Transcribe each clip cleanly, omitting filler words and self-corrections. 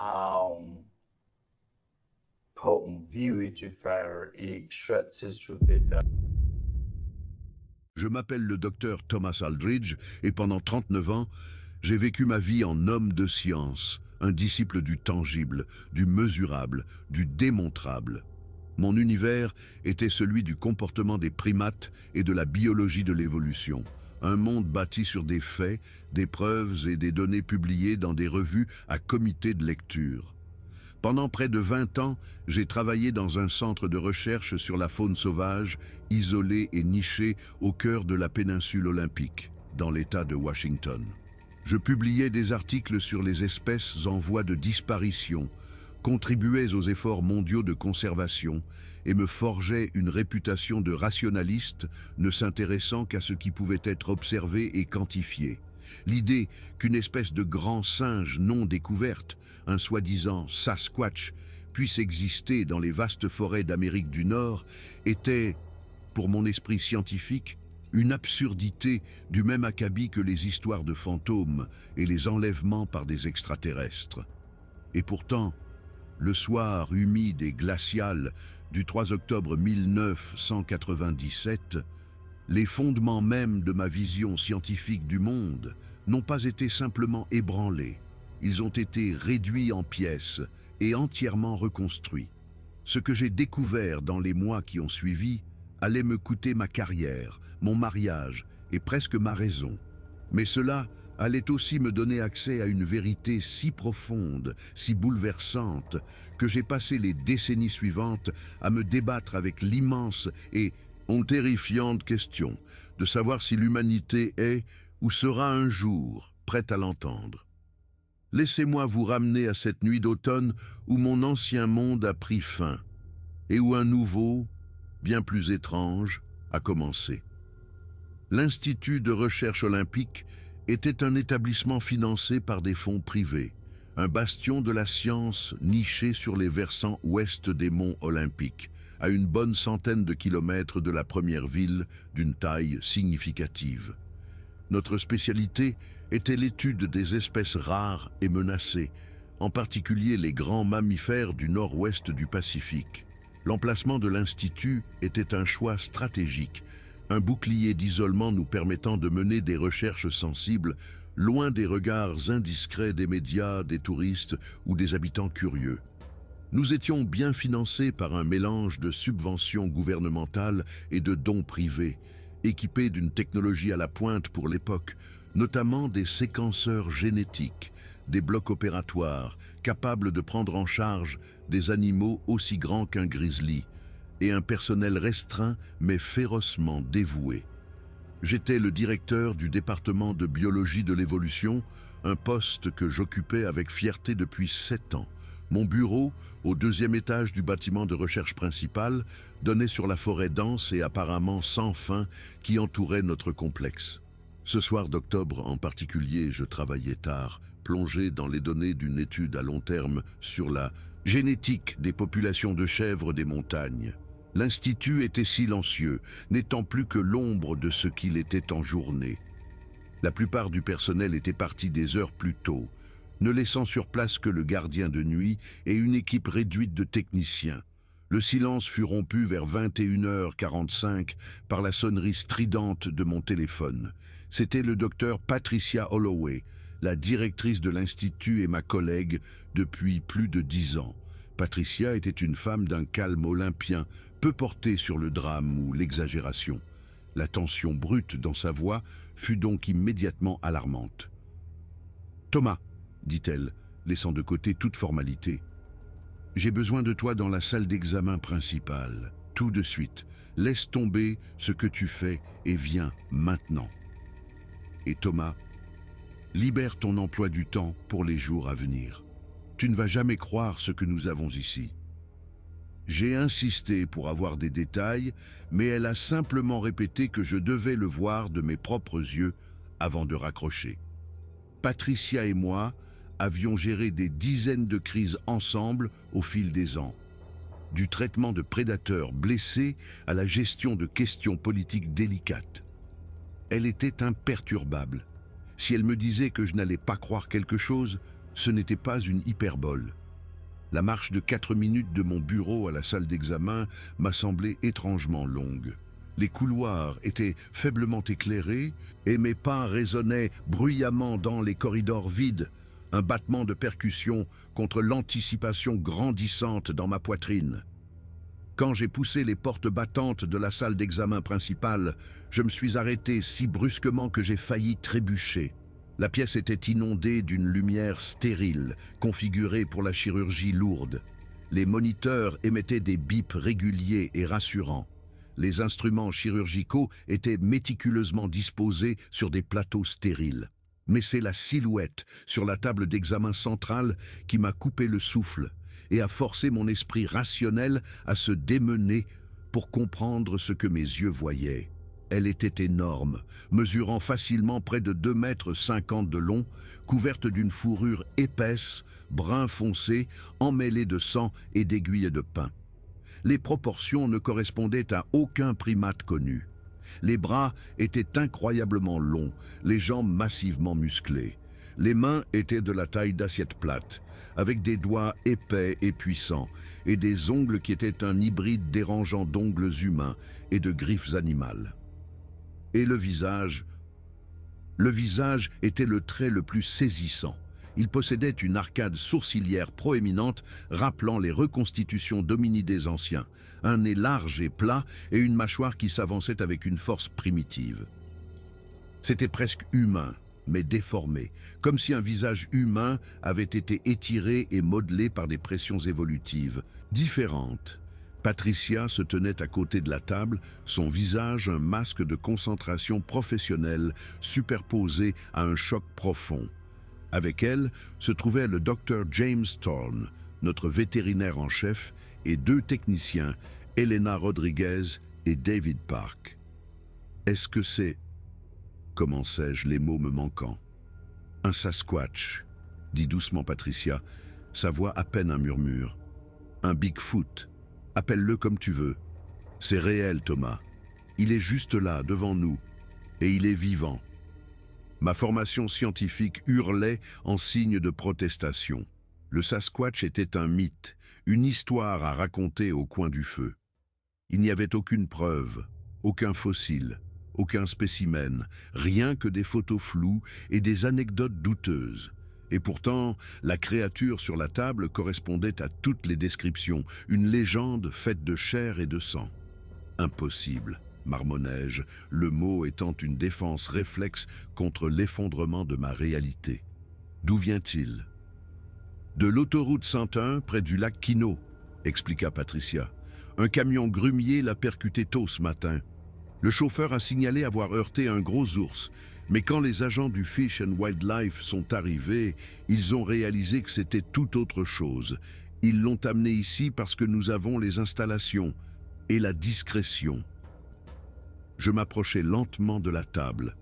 Um, Potent view it faire et vite. Je m'appelle le docteur Thomas Aldridge et pendant 39 ans, j'ai vécu ma vie en homme de science, un disciple du tangible, du mesurable, du démontrable. Mon univers était celui du comportement des primates et de la biologie de l'évolution. Un monde bâti sur des faits, des preuves et des données publiées dans des revues à comité de lecture. Pendant près de 20 ans, j'ai travaillé dans un centre de recherche sur la faune sauvage, isolé et niché au cœur de la péninsule olympique, dans l'État de Washington. Je publiais des articles sur les espèces en voie de disparition, contribuais aux efforts mondiaux de conservation et me forgeais une réputation de rationaliste ne s'intéressant qu'à ce qui pouvait être observé et quantifié. L'idée qu'une espèce de grand singe non découverte, un soi-disant Sasquatch, puisse exister dans les vastes forêts d'Amérique du Nord était, pour mon esprit scientifique, une absurdité du même acabit que les histoires de fantômes et les enlèvements par des extraterrestres. Et pourtant, le soir humide et glacial du 3 octobre 1997, les fondements mêmes de ma vision scientifique du monde n'ont pas été simplement ébranlés, ils ont été réduits en pièces et entièrement reconstruits. Ce que j'ai découvert dans les mois qui ont suivi allait me coûter ma carrière, mon mariage et presque ma raison. Mais cela allait aussi me donner accès à une vérité si profonde, si bouleversante, que j'ai passé les décennies suivantes à me débattre avec l'immense et terrifiante question de savoir si l'humanité est ou sera un jour prête à l'entendre. Laissez-moi vous ramener à cette nuit d'automne où mon ancien monde a pris fin et où un nouveau, bien plus étrange, a commencé. L'Institut de recherche olympique était un établissement financé par des fonds privés, un bastion de la science niché sur les versants ouest des monts Olympiques, à une bonne centaine de kilomètres de la première ville d'une taille significative. Notre spécialité était l'étude des espèces rares et menacées, en particulier les grands mammifères du nord-ouest du Pacifique. L'emplacement de l'Institut était un choix stratégique, un bouclier d'isolement nous permettant de mener des recherches sensibles loin des regards indiscrets des médias, des touristes ou des habitants curieux. Nous étions bien financés par un mélange de subventions gouvernementales et de dons privés, équipés d'une technologie à la pointe pour l'époque, notamment des séquenceurs génétiques, des blocs opératoires capables de prendre en charge des animaux aussi grands qu'un grizzly, et un personnel restreint mais férocement dévoué. J'étais le directeur du département de biologie de l'évolution, un poste que j'occupais avec fierté depuis 7 ans. Mon bureau, au 2e étage du bâtiment de recherche principal, donnait sur la forêt dense et apparemment sans fin qui entourait notre complexe. Ce soir d'octobre en particulier, je travaillais tard, plongé dans les données d'une étude à long terme sur la génétique des populations de chèvres des montagnes. L'Institut était silencieux, n'étant plus que l'ombre de ce qu'il était en journée. La plupart du personnel était parti des heures plus tôt, ne laissant sur place que le gardien de nuit et une équipe réduite de techniciens. Le silence fut rompu vers 21h45 par la sonnerie stridente de mon téléphone. C'était le docteur Patricia Holloway, la directrice de l'Institut et ma collègue depuis plus de 10 ans. Patricia était une femme d'un calme olympien, peu portée sur le drame ou l'exagération. La tension brute dans sa voix fut donc immédiatement alarmante. « Thomas », dit-elle, laissant de côté toute formalité, « j'ai besoin de toi dans la salle d'examen principale, tout de suite. Laisse tomber ce que tu fais et viens maintenant. » Et Thomas, libère ton emploi du temps pour les jours à venir. Tu ne vas jamais croire ce que nous avons ici. J'ai insisté pour avoir des détails, mais elle a simplement répété que je devais le voir de mes propres yeux avant de raccrocher. Patricia et moi avions géré des dizaines de crises ensemble au fil des ans. Du traitement de prédateurs blessés à la gestion de questions politiques délicates. Elle était imperturbable. Si elle me disait que je n'allais pas croire quelque chose, Ce n'était pas une hyperbole. La marche de 4 minutes de mon bureau à la salle d'examen m'a semblé étrangement longue. Les couloirs étaient faiblement éclairés et mes pas résonnaient bruyamment dans les corridors vides, un battement de percussion contre l'anticipation grandissante dans ma poitrine. Quand j'ai poussé les portes battantes de la salle d'examen principale, je me suis arrêté si brusquement que j'ai failli trébucher. La pièce était inondée d'une lumière stérile, configurée pour la chirurgie lourde. Les moniteurs émettaient des bips réguliers et rassurants. Les instruments chirurgicaux étaient méticuleusement disposés sur des plateaux stériles. Mais c'est la silhouette sur la table d'examen centrale qui m'a coupé le souffle et a forcé mon esprit rationnel à se démener pour comprendre ce que mes yeux voyaient. Elle était énorme, mesurant facilement près de 2,50 m de long, couverte d'une fourrure épaisse, brun foncé, emmêlée de sang et d'aiguilles de pin. Les proportions ne correspondaient à aucun primate connu. Les bras étaient incroyablement longs, les jambes massivement musclées. Les mains étaient de la taille d'assiettes plates, avec des doigts épais et puissants, et des ongles qui étaient un hybride dérangeant d'ongles humains et de griffes animales. Et le visage était le trait le plus saisissant. Il possédait une arcade sourcilière proéminente rappelant les reconstitutions d'hominidés anciens, un nez large et plat et une mâchoire qui s'avançait avec une force primitive. C'était presque humain, mais déformé, comme si un visage humain avait été étiré et modelé par des pressions évolutives, différentes. Patricia se tenait à côté de la table, son visage un masque de concentration professionnelle superposé à un choc profond. Avec elle se trouvait le docteur James Thorne, notre vétérinaire en chef, et 2 techniciens, Elena Rodriguez et David Park. Est-ce que c'est... commençai-je, les mots me manquant. Un Sasquatch, dit doucement Patricia, sa voix à peine un murmure. Un Bigfoot, appelle-le comme tu veux. C'est réel, Thomas. Il est juste là, devant nous, et il est vivant. Ma formation scientifique hurlait en signe de protestation. Le Sasquatch était un mythe, une histoire à raconter au coin du feu. Il n'y avait aucune preuve, aucun fossile, aucun spécimen, rien que des photos floues et des anecdotes douteuses. Et pourtant, la créature sur la table correspondait à toutes les descriptions, une légende faite de chair et de sang. Impossible, marmonnai-je, le mot étant une défense réflexe contre l'effondrement de ma réalité. D'où vient-il? De l'autoroute 101, près du lac Quinault, expliqua Patricia. Un camion grumier l'a percuté tôt ce matin. Le chauffeur a signalé avoir heurté un gros ours, mais quand les agents du Fish and Wildlife sont arrivés, ils ont réalisé que c'était tout autre chose. Ils l'ont amené ici parce que nous avons les installations et la discrétion. Je m'approchai lentement de la table.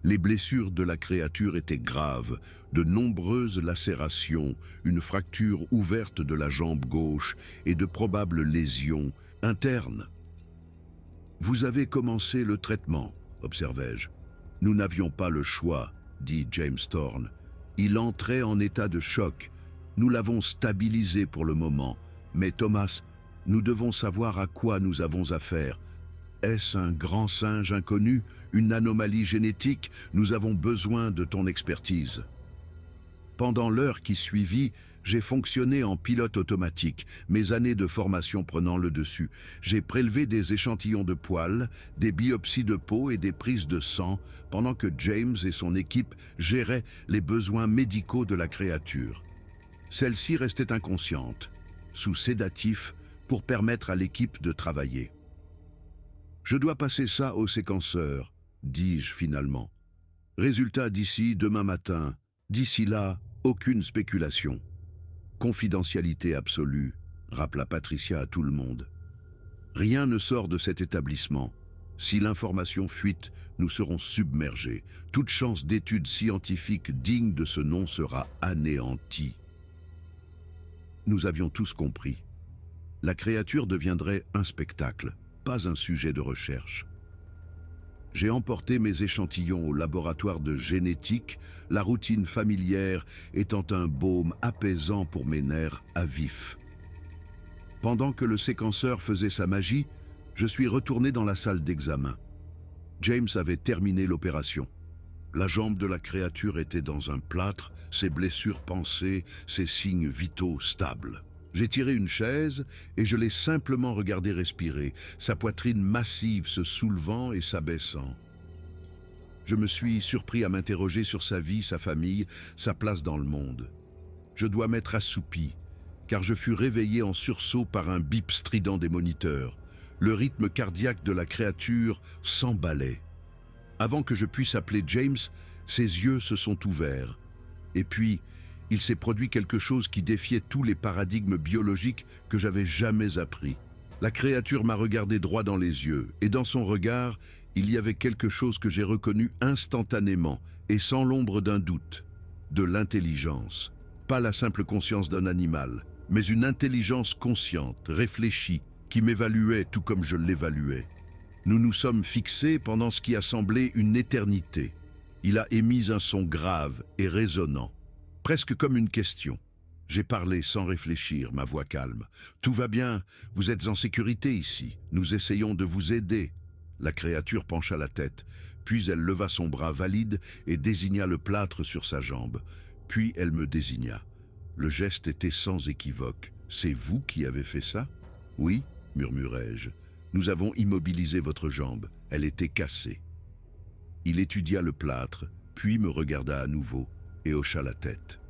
Les blessures de la créature étaient graves, de nombreuses lacérations, une fracture ouverte de la jambe gauche et de probables lésions internes. « Vous avez commencé le traitement, observai-je. Nous n'avions pas le choix, dit James Thorne. Il entrait en état de choc. Nous l'avons stabilisé pour le moment. Mais Thomas, nous devons savoir à quoi nous avons affaire. Est-ce un grand singe inconnu, une anomalie génétique? Nous avons besoin de ton expertise. Pendant l'heure qui suivit, j'ai fonctionné en pilote automatique, mes années de formation prenant le dessus. J'ai prélevé des échantillons de poils, des biopsies de peau et des prises de sang, pendant que James et son équipe géraient les besoins médicaux de la créature. Celle-ci restait inconsciente, sous sédatif, pour permettre à l'équipe de travailler. Je dois passer ça au séquenceur, dis-je finalement. Résultat d'ici demain matin. D'ici là, aucune spéculation. Confidentialité absolue, rappela Patricia à tout le monde. Rien ne sort de cet établissement. Si l'information fuite, nous serons submergés. Toute chance d'étude scientifique digne de ce nom sera anéantie. Nous avions tous compris. La créature deviendrait un spectacle, pas un sujet de recherche. J'ai emporté mes échantillons au laboratoire de génétique, la routine familière étant un baume apaisant pour mes nerfs à vif. Pendant que le séquenceur faisait sa magie, je suis retourné dans la salle d'examen. James avait terminé l'opération. La jambe de la créature était dans un plâtre, ses blessures pansées, ses signes vitaux stables. J'ai tiré une chaise et je l'ai simplement regardé respirer, sa poitrine massive se soulevant et s'abaissant. Je me suis surpris à m'interroger sur sa vie, sa famille, sa place dans le monde. Je dois m'être assoupi, car je fus réveillé en sursaut par un bip strident des moniteurs. Le rythme cardiaque de la créature s'emballait. Avant que je puisse appeler James, ses yeux se sont ouverts. Et puis, il s'est produit quelque chose qui défiait tous les paradigmes biologiques que j'avais jamais appris. La créature m'a regardé droit dans les yeux, et dans son regard, il y avait quelque chose que j'ai reconnu instantanément et sans l'ombre d'un doute. De l'intelligence. Pas la simple conscience d'un animal, mais une intelligence consciente, réfléchie, qui m'évaluait tout comme je l'évaluais. Nous nous sommes fixés pendant ce qui a semblé une éternité. Il a émis un son grave et résonnant, presque comme une question. J'ai parlé sans réfléchir, ma voix calme. « Tout va bien, vous êtes en sécurité ici. Nous essayons de vous aider. » La créature pencha la tête, puis elle leva son bras valide et désigna le plâtre sur sa jambe. Puis elle me désigna. Le geste était sans équivoque. « C'est vous qui avez fait ça ?»« Oui, » murmurai-je. « Nous avons immobilisé votre jambe. Elle était cassée. » Il étudia le plâtre, puis me regarda à nouveau et hocha la tête.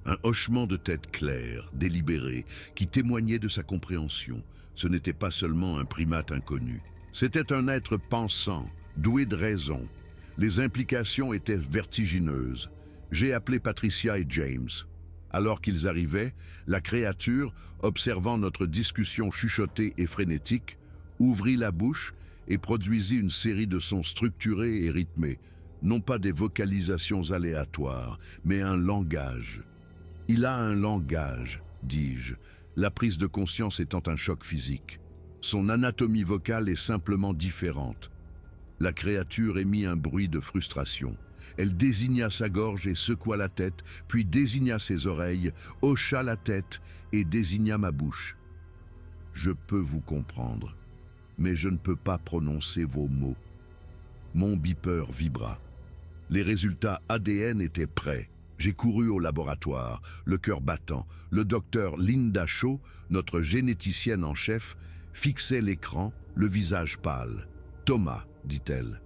Un hochement de tête clair, délibéré, qui témoignait de sa compréhension. Ce n'était pas seulement un primate inconnu. C'était un être pensant, doué de raison. Les implications étaient vertigineuses. J'ai appelé Patricia et James. Alors qu'ils arrivaient, la créature, observant notre discussion chuchotée et frénétique, ouvrit la bouche et produisit une série de sons structurés et rythmés, non pas des vocalisations aléatoires, mais un langage. « Il a un langage », dis-je, la prise de conscience étant un choc physique. Son anatomie vocale est simplement différente. La créature émit un bruit de frustration. Elle désigna sa gorge et secoua la tête, puis désigna ses oreilles, hocha la tête et désigna ma bouche. « Je peux vous comprendre, mais je ne peux pas prononcer vos mots. » Mon beeper vibra. Les résultats ADN étaient prêts. J'ai couru au laboratoire, le cœur battant. Le docteur Linda Shaw, notre généticienne en chef, fixait l'écran, le visage pâle. « Thomas, dit-elle.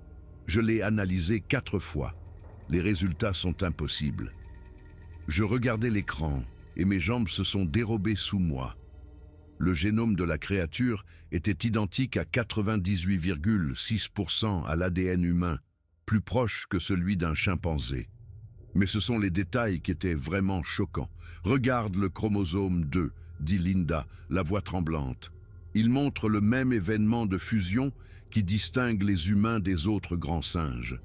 Je l'ai analysé 4 fois. Les résultats sont impossibles. » Je regardais l'écran et mes jambes se sont dérobées sous moi. Le génome de la créature était identique à 98,6% à l'ADN humain, plus proche que celui d'un chimpanzé. Mais ce sont les détails qui étaient vraiment choquants. « Regarde le chromosome 2, » dit Linda, la voix tremblante. Il montre le même événement de fusion qui distingue les humains des autres grands singes.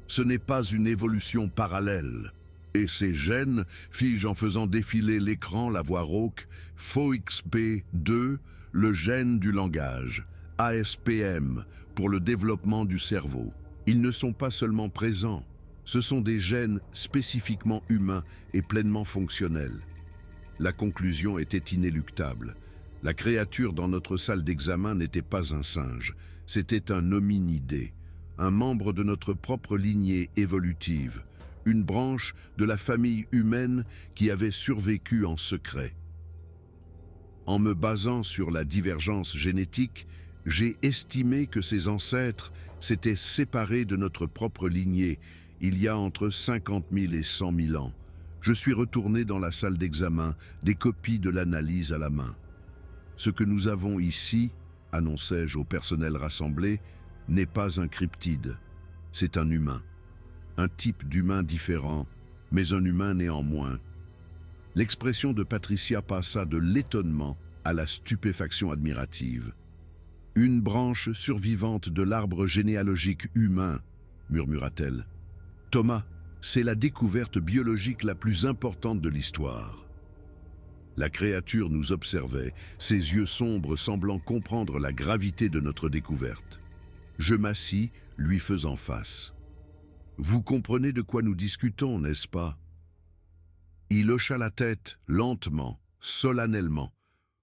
Ce n'est pas une évolution parallèle. Et ces gènes, fis-je en faisant défiler l'écran la voix rauque, FOXP2, le gène du langage, ASPM, pour le développement du cerveau. Ils ne sont pas seulement présents, ce sont des gènes spécifiquement humains et pleinement fonctionnels. La conclusion était inéluctable. La créature dans notre salle d'examen n'était pas un singe, c'était un hominidé, un membre de notre propre lignée évolutive, une branche de la famille humaine qui avait survécu en secret. En me basant sur la divergence génétique, j'ai estimé que ces ancêtres s'étaient séparés de notre propre lignée il y a entre 50 000 et 100 000 ans. Je suis retourné dans la salle d'examen, des copies de l'analyse à la main. Ce que nous avons ici, annonçai-je au personnel rassemblé, n'est pas un cryptide, c'est un humain. Un type d'humain différent, mais un humain néanmoins. L'expression de Patricia passa de l'étonnement à la stupéfaction admirative. « Une branche survivante de l'arbre généalogique humain », murmura-t-elle. « Thomas, c'est la découverte biologique la plus importante de l'histoire. » La créature nous observait, ses yeux sombres semblant comprendre la gravité de notre découverte. Je m'assis, lui faisant face. « Vous comprenez de quoi nous discutons, n'est-ce pas ?» Il hocha la tête, lentement, solennellement.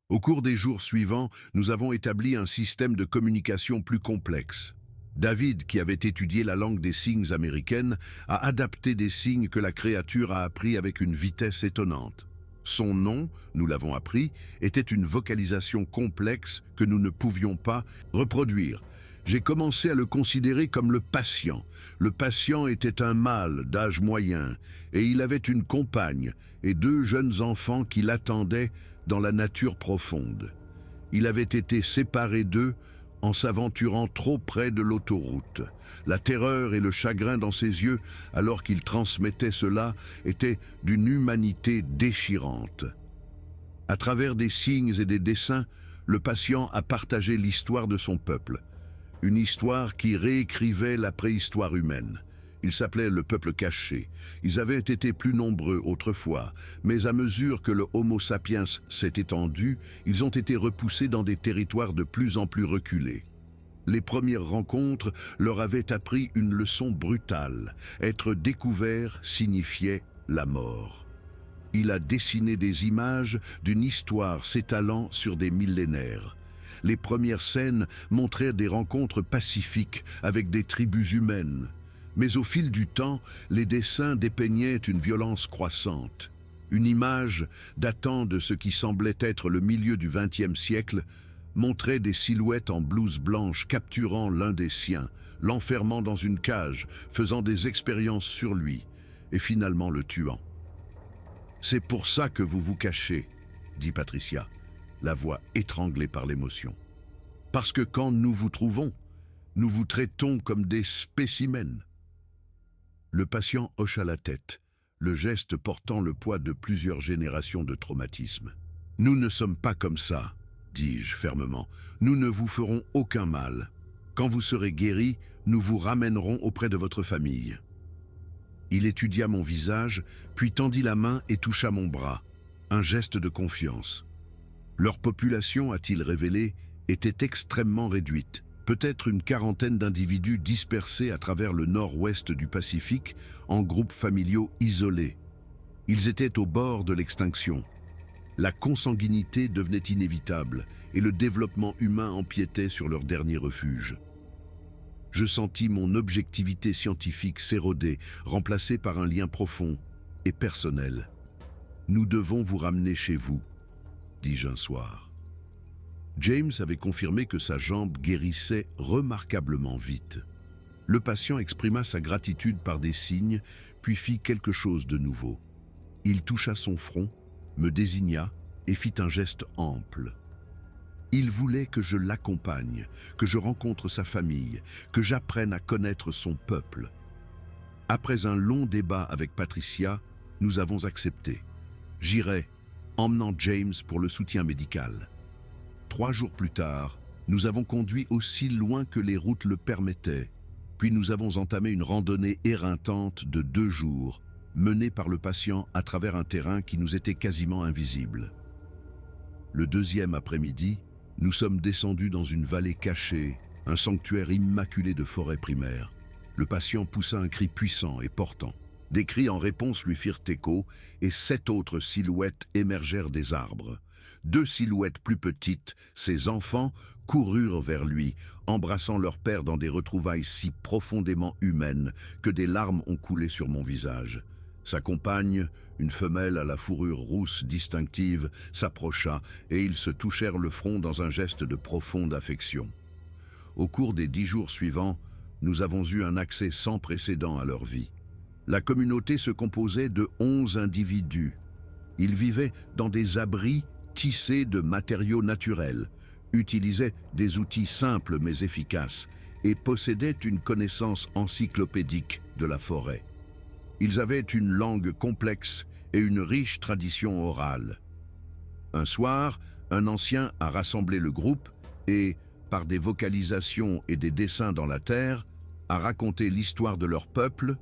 Au cours des jours suivants, nous avons établi un système de communication plus complexe. David, qui avait étudié la langue des signes américaine, a adapté des signes que la créature a appris avec une vitesse étonnante. Son nom, nous l'avons appris, était une vocalisation complexe que nous ne pouvions pas reproduire. J'ai commencé à le considérer comme le patient. Le patient était un mâle d'âge moyen, et il avait une compagne et 2 jeunes enfants qui l'attendaient dans la nature profonde. Il avait été séparé d'eux en s'aventurant trop près de l'autoroute. La terreur et le chagrin dans ses yeux, alors qu'il transmettait cela, étaient d'une humanité déchirante. À travers des signes et des dessins, le patient a partagé l'histoire de son peuple. Une histoire qui réécrivait la préhistoire humaine. Ils s'appelaient le peuple caché. Ils avaient été plus nombreux autrefois, mais à mesure que le Homo sapiens s'est étendu, ils ont été repoussés dans des territoires de plus en plus reculés. Les premières rencontres leur avaient appris une leçon brutale. Être découvert signifiait la mort. Il a dessiné des images d'une histoire s'étalant sur des millénaires. Les premières scènes montraient des rencontres pacifiques avec des tribus humaines. Mais au fil du temps, les dessins dépeignaient une violence croissante. Une image, datant de ce qui semblait être le milieu du XXe siècle, montrait des silhouettes en blouse blanche capturant l'un des siens, l'enfermant dans une cage, faisant des expériences sur lui, et finalement le tuant. « C'est pour ça que vous vous cachez, » dit Patricia, la voix étranglée par l'émotion. « Parce que quand nous vous trouvons, nous vous traitons comme des spécimens. » Le patient hocha la tête, le geste portant le poids de plusieurs générations de traumatisme. « Nous ne sommes pas comme ça, dis-je fermement. Nous ne vous ferons aucun mal. Quand vous serez guéri, nous vous ramènerons auprès de votre famille. » Il étudia mon visage, puis tendit la main et toucha mon bras, un geste de confiance. Leur population, a-t-il révélé, était extrêmement réduite. Peut-être une 40aine d'individus dispersés à travers le nord-ouest du Pacifique, en groupes familiaux isolés. Ils étaient au bord de l'extinction. La consanguinité devenait inévitable et le développement humain empiétait sur leur dernier refuge. Je sentis mon objectivité scientifique s'éroder, remplacée par un lien profond et personnel. « Nous devons vous ramener chez vous », dis-je un soir. James avait confirmé que sa jambe guérissait remarquablement vite. Le patient exprima sa gratitude par des signes, puis fit quelque chose de nouveau. Il toucha son front, me désigna et fit un geste ample. Il voulait que je l'accompagne, que je rencontre sa famille, que j'apprenne à connaître son peuple. Après un long débat avec Patricia, nous avons accepté. J'irai, emmenant James pour le soutien médical. 3 jours plus tard, nous avons conduit aussi loin que les routes le permettaient, puis nous avons entamé une randonnée éreintante de 2 jours, menée par le patient à travers un terrain qui nous était quasiment invisible. Le 2e après-midi, nous sommes descendus dans une vallée cachée, un sanctuaire immaculé de forêt primaire. Le patient poussa un cri puissant et portant. Des cris en réponse lui firent écho, et 7 autres silhouettes émergèrent des arbres. 2 silhouettes plus petites, ses enfants, coururent vers lui, embrassant leur père dans des retrouvailles si profondément humaines que des larmes ont coulé sur mon visage. Sa compagne, une femelle à la fourrure rousse distinctive, s'approcha et ils se touchèrent le front dans un geste de profonde affection. Au cours des 10 jours suivants, nous avons eu un accès sans précédent à leur vie. La communauté se composait de 11 individus. Ils vivaient dans des abris tissés de matériaux naturels, utilisaient des outils simples mais efficaces et possédaient une connaissance encyclopédique de la forêt. Ils avaient une langue complexe et une riche tradition orale. Un soir, un ancien a rassemblé le groupe et, par des vocalisations et des dessins dans la terre, a raconté l'histoire de leur peuple,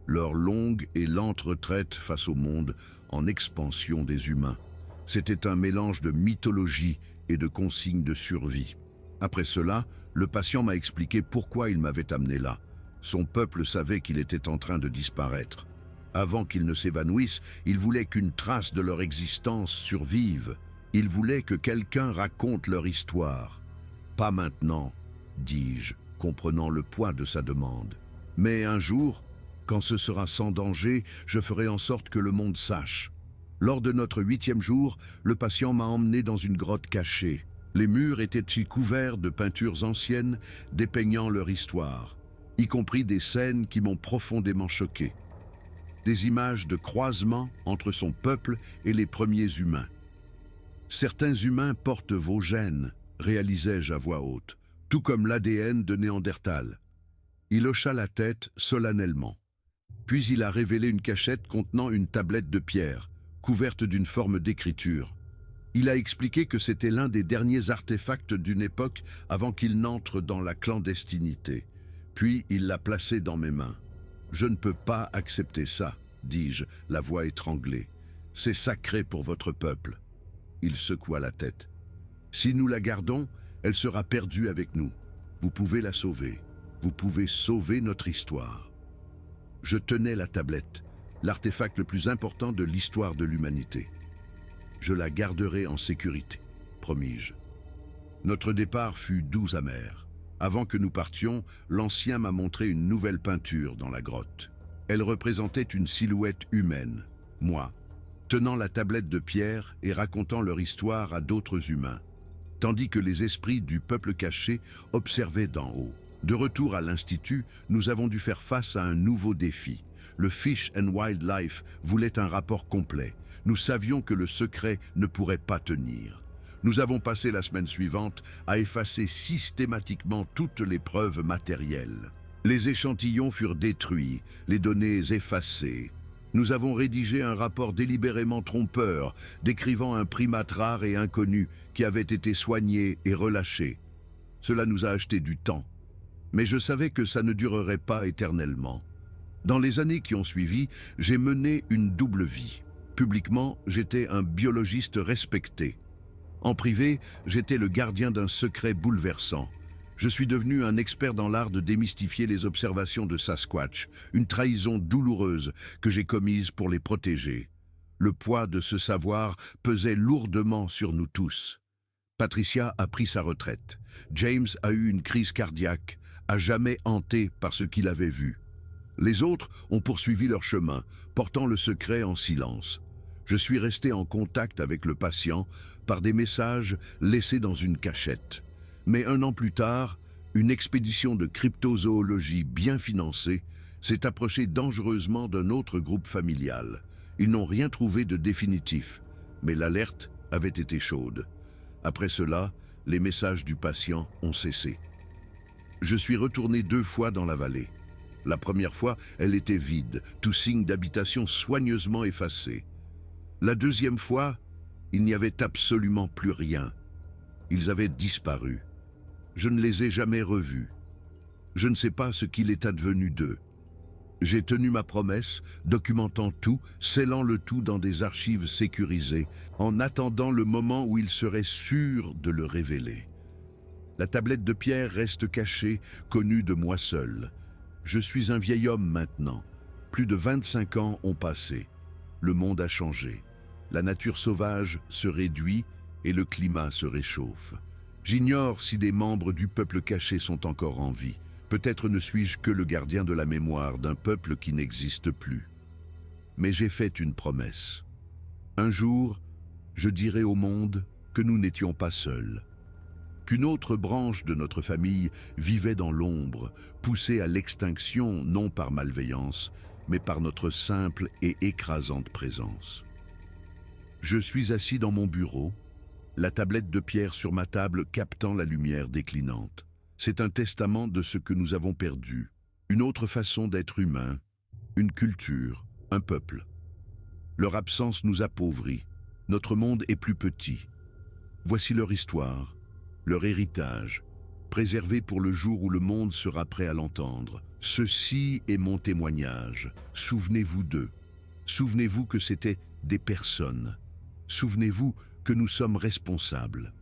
leur longue et lente retraite face au monde en expansion des humains. C'était un mélange de mythologie et de consignes de survie. Après cela, le patient m'a expliqué pourquoi il m'avait amené là. Son peuple savait qu'il était en train de disparaître. Avant qu'ils ne s'évanouissent, il voulait qu'une trace de leur existence survive. Il voulait que quelqu'un raconte leur histoire. Pas maintenant, dis-je, comprenant le poids de sa demande. Mais un jour, quand ce sera sans danger, je ferai en sorte que le monde sache. Lors de notre 8e jour, le patient m'a emmené dans une grotte cachée. Les murs étaient couverts de peintures anciennes dépeignant leur histoire, y compris des scènes qui m'ont profondément choqué. Des images de croisement entre son peuple et les premiers humains. Certains humains portent vos gènes, réalisai-je à voix haute, tout comme l'ADN de Néandertal. Il hocha la tête solennellement. Puis il a révélé une cachette contenant une tablette de pierre, couverte d'une forme d'écriture. Il a expliqué que c'était l'un des derniers artefacts d'une époque avant qu'il n'entre dans la clandestinité. Puis il l'a placé dans mes mains. « Je ne peux pas accepter ça, dis-je, la voix étranglée. C'est sacré pour votre peuple. » Il secoua la tête. « Si nous la gardons, elle sera perdue avec nous. Vous pouvez la sauver. Vous pouvez sauver notre histoire. » Je tenais la tablette, l'artefact le plus important de l'histoire de l'humanité. « Je la garderai en sécurité, promis-je. » Notre départ fut doux amer. Avant que nous partions, l'ancien m'a montré une nouvelle peinture dans la grotte. Elle représentait une silhouette humaine, moi, tenant la tablette de pierre et racontant leur histoire à d'autres humains, tandis que les esprits du peuple caché observaient d'en haut. De retour à l'Institut, nous avons dû faire face à un nouveau défi. Le Fish and Wildlife voulait un rapport complet. Nous savions que le secret ne pourrait pas tenir. Nous avons passé la semaine suivante à effacer systématiquement toutes les preuves matérielles. Les échantillons furent détruits, les données effacées. Nous avons rédigé un rapport délibérément trompeur, décrivant un primate rare et inconnu qui avait été soigné et relâché. Cela nous a acheté du temps. Mais je savais que ça ne durerait pas éternellement. Dans les années qui ont suivi, j'ai mené une double vie. Publiquement, j'étais un biologiste respecté. En privé, j'étais le gardien d'un secret bouleversant. Je suis devenu un expert dans l'art de démystifier les observations de Sasquatch, une trahison douloureuse que j'ai commise pour les protéger. Le poids de ce savoir pesait lourdement sur nous tous. Patricia a pris sa retraite. James a eu une crise cardiaque, à jamais hanté par ce qu'il avait vu. Les autres ont poursuivi leur chemin, portant le secret en silence. Je suis resté en contact avec le patient par des messages laissés dans une cachette. Mais un an plus tard, une expédition de cryptozoologie bien financée s'est approchée dangereusement d'un autre groupe familial. Ils n'ont rien trouvé de définitif, mais l'alerte avait été chaude. Après cela, les messages du patient ont cessé. Je suis retourné 2 fois dans la vallée. La première fois, elle était vide, tout signe d'habitation soigneusement effacé. La deuxième fois, il n'y avait absolument plus rien. Ils avaient disparu. Je ne les ai jamais revus. Je ne sais pas ce qu'il est advenu d'eux. J'ai tenu ma promesse, documentant tout, scellant le tout dans des archives sécurisées, en attendant le moment où il serait sûr de le révéler. La tablette de pierre reste cachée, connue de moi seul. Je suis un vieil homme maintenant. Plus de 25 ans ont passé. Le monde a changé. La nature sauvage se réduit et le climat se réchauffe. J'ignore si des membres du peuple caché sont encore en vie. Peut-être ne suis-je que le gardien de la mémoire d'un peuple qui n'existe plus. Mais j'ai fait une promesse. Un jour, je dirai au monde que nous n'étions pas seuls. Qu'une autre branche de notre famille vivait dans l'ombre, poussée à l'extinction non par malveillance, mais par notre simple et écrasante présence. Je suis assis dans mon bureau, la tablette de pierre sur ma table captant la lumière déclinante. C'est un testament de ce que nous avons perdu, une autre façon d'être humain, une culture, un peuple. Leur absence nous appauvrit, notre monde est plus petit. Voici leur histoire, leur héritage, préservé pour le jour où le monde sera prêt à l'entendre. Ceci est mon témoignage, souvenez-vous d'eux. Souvenez-vous que c'était des personnes. Souvenez-vous que nous sommes responsables.